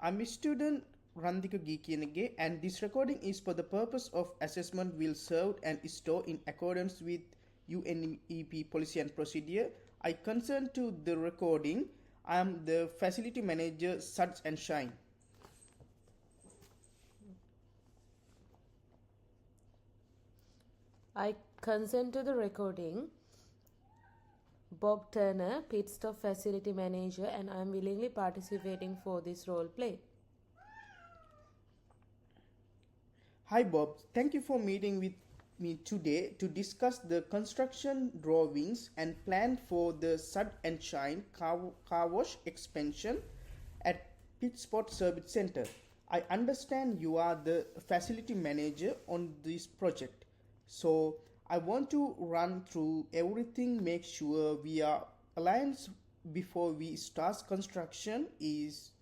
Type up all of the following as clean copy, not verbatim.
I'm a student Randika Gikiyanage and this recording is for the purpose of assessment will serve and stored in accordance with UNEP policy and procedure. I consent to the recording. I am the facility manager Suds and Shine. I consent to the recording. Bob Turner, Pit Stop Facility Manager, and I am willingly participating for this role play. Hi Bob, thank you for meeting with me today to discuss the construction drawings and plan for the Sud and Shine car wash expansion at Pit Spot Service Center. I understand you are the facility manager on this project. So I want to run through everything, make sure we are aligned before we start construction. Is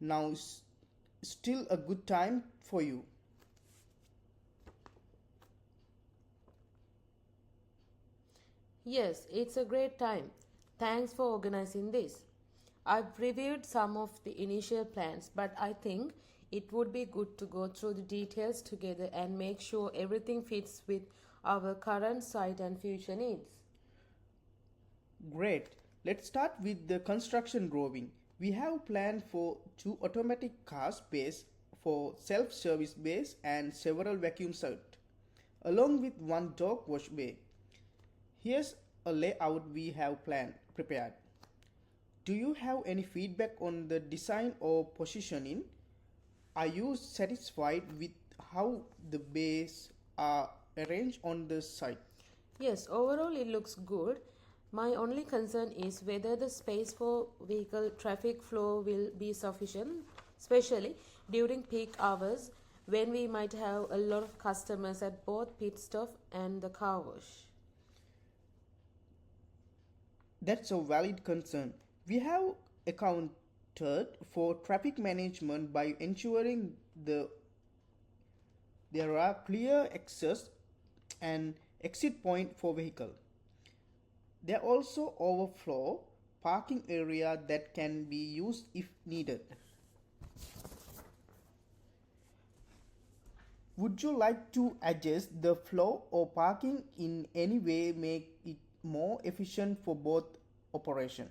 now still a good time for you? Yes, it's a great time. Thanks for organizing this. I've reviewed some of the initial plans, but I think it would be good to go through the details together and make sure everything fits with our current site and future needs. Great. Let's start with the construction drawing. We have planned for 2 automatic car space for self-service bays and several vacuum sites, along with 1 dog wash bay. Here's a layout we have prepared. Do you have any feedback on the design or positioning? Are you satisfied with how the bays are arranged on the site? Yes, overall it looks good. My only concern is whether the space for vehicle traffic flow will be sufficient, especially during peak hours when we might have a lot of customers at both pit stop and the car wash. That's a valid concern. We have accounted for traffic management by ensuring there are clear access and exit point for vehicle. There are also overflow parking area that can be used if needed. Would you like to adjust the flow or parking in any way make it more efficient for both operation?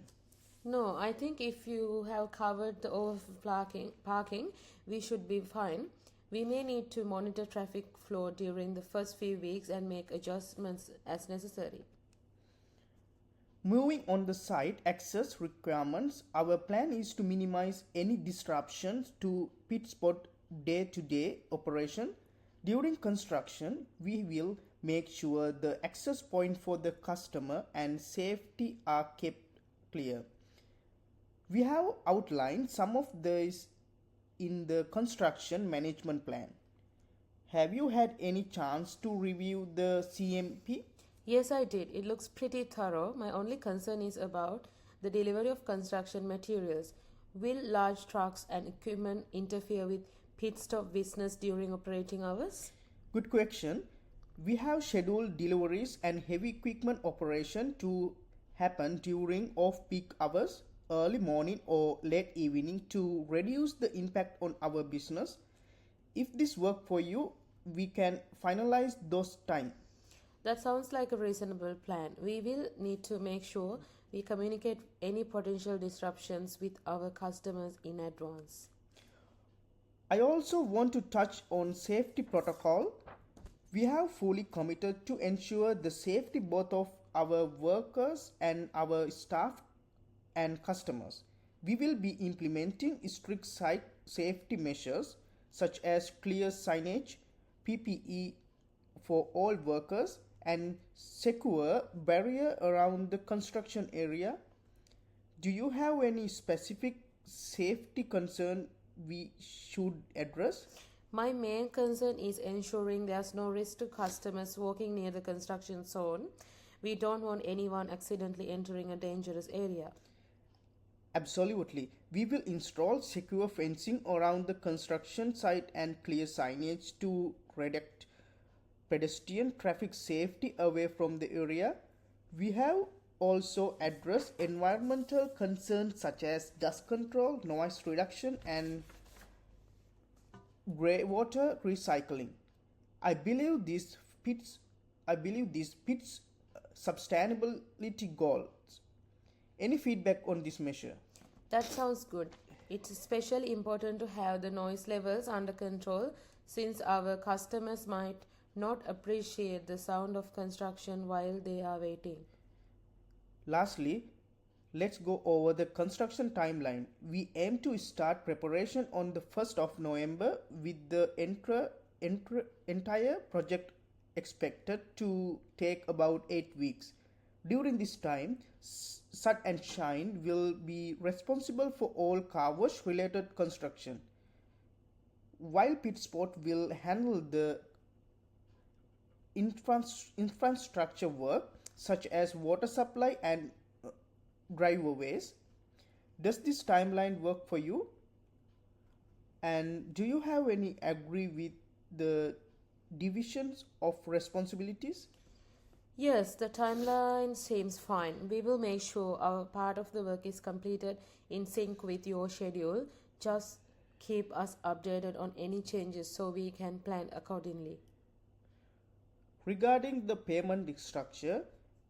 No, I think if you have covered the parking, we should be fine. We may need to monitor traffic flow during the first few weeks and make adjustments as necessary. Moving on the site access requirements, our plan is to minimize any disruptions to pit spot day-to-day operation. During construction, we will make sure the access point for the customer and safety are kept clear. We have outlined some of these in the construction management plan. Have you had any chance to review the CMP? Yes, I did. It looks pretty thorough. My only concern is about the delivery of construction materials. Will large trucks and equipment interfere with pit stop business during operating hours? Good question. We have scheduled deliveries and heavy equipment operation to happen during off-peak hours, early morning or late evening to reduce the impact on our business. If this works for you, we can finalize those time. That sounds like a reasonable plan. We will need to make sure we communicate any potential disruptions with our customers in advance. I also want to touch on safety protocol. We have fully committed to ensure the safety both of our workers and our staff and customers. We will be implementing strict site safety measures such as clear signage, PPE for all workers, and secure barrier around the construction area. Do you have any specific safety concern we should address? My main concern is ensuring there's no risk to customers walking near the construction zone. We don't want anyone accidentally entering a dangerous area. Absolutely. We will install secure fencing around the construction site and clear signage to redirect pedestrian traffic safety away from the area. We have also address environmental concerns such as dust control, noise reduction, and greywater recycling. I believe this fits. I believe this fits sustainability goals. Any feedback on this measure? That sounds good. It's especially important to have the noise levels under control since our customers might not appreciate the sound of construction while they are waiting. Lastly, let's go over the construction timeline. We aim to start preparation on the 1st of November with the entire project expected to take about 8 weeks. During this time, Sut and Shine will be responsible for all car wash related construction, while Pitsport will handle the infrastructure work such as water supply and driveways. Does this timeline work for you? And do you have any agree with the divisions of responsibilities? Yes, the timeline seems fine. We will make sure our part of the work is completed in sync with your schedule. Just keep us updated on any changes so we can plan accordingly. Regarding the payment structure,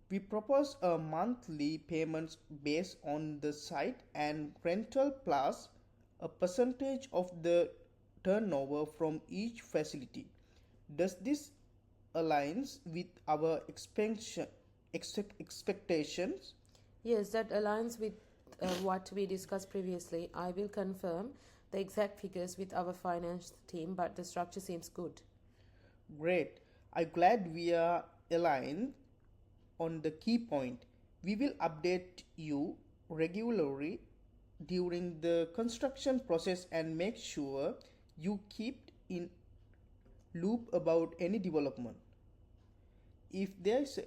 we propose a monthly payments based on the site and rental plus a percentage of the turnover from each facility. Does this aligns with our expectations? Yes, that aligns with what we discussed previously. I will confirm the exact figures with our finance team, but the structure seems good. Great. I'm glad we are aligned on the key point. We will update you regularly during the construction process and make sure you keep in loop about any development. If there's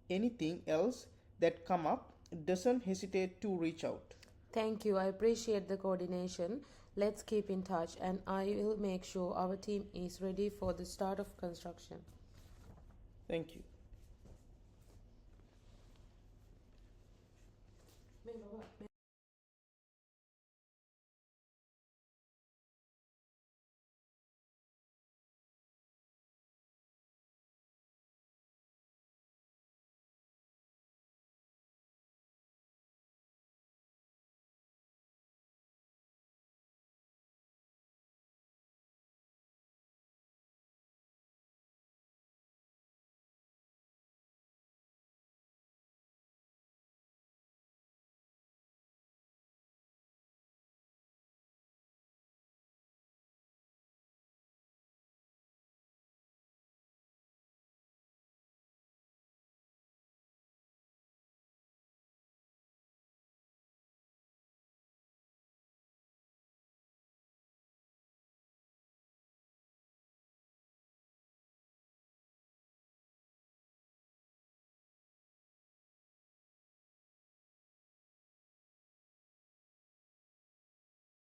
anything else that come up, doesn't hesitate to reach out. Thank you. I appreciate the coordination. Let's keep in touch, and I will make sure our team is ready for the start of construction. Thank you.